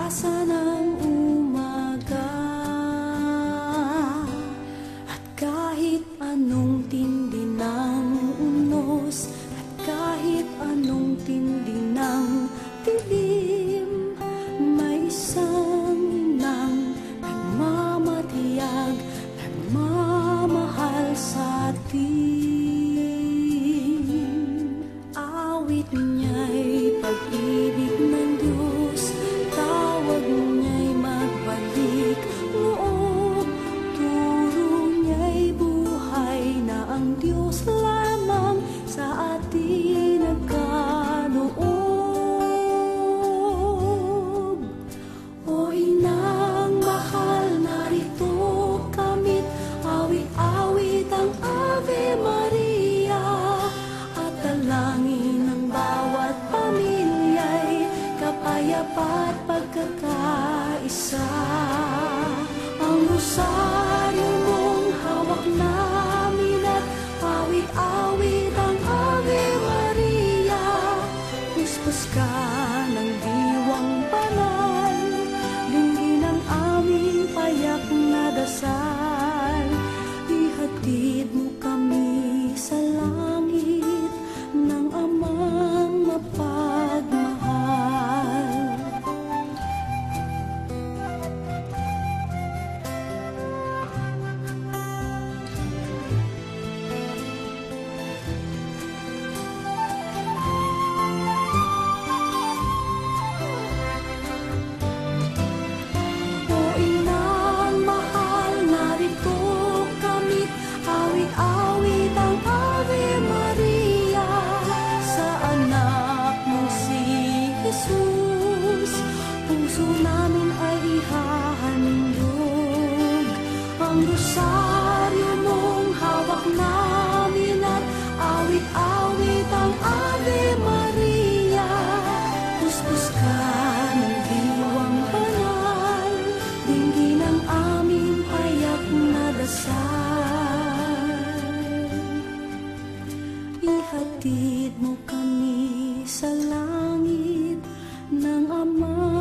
kalikasan ng umaga. At kahit anong tindi ng unos, at kahit anong tindi ng dilim, may isang inang nagmamatiyag, nagmamahal sa atin. Awit niya'y pag-ibig ng Diyos, tawag niya'y magbalik loob, turo niya'y buhay na ang Diyos lamang sa atin nagkaloob. O inang mahal, narito kamit, awit-awit ang Ave Maria, at dalangin ng bawat pamilya'y kapayapa at pagkakaisa. Ang rosaryo mong hawak namin at awit-awit ang Ave Maria, puspos ka ng diwang banal, dinggin ang aming payak na dasal. Ihatid mo kami sa langit ng amang mapagmahal. O inang mahal, narito kamit, awit-awit ang Ave Maria, sa anak mo si Jesus, puso namin ay ihahandog. Ang rosaryo mong hawak namin at awit-awit ang Ave Maria, puspos ka ng diwang banal, dinggin ang aming payak na dasal. Ihatid mo kami sa langit ng Ama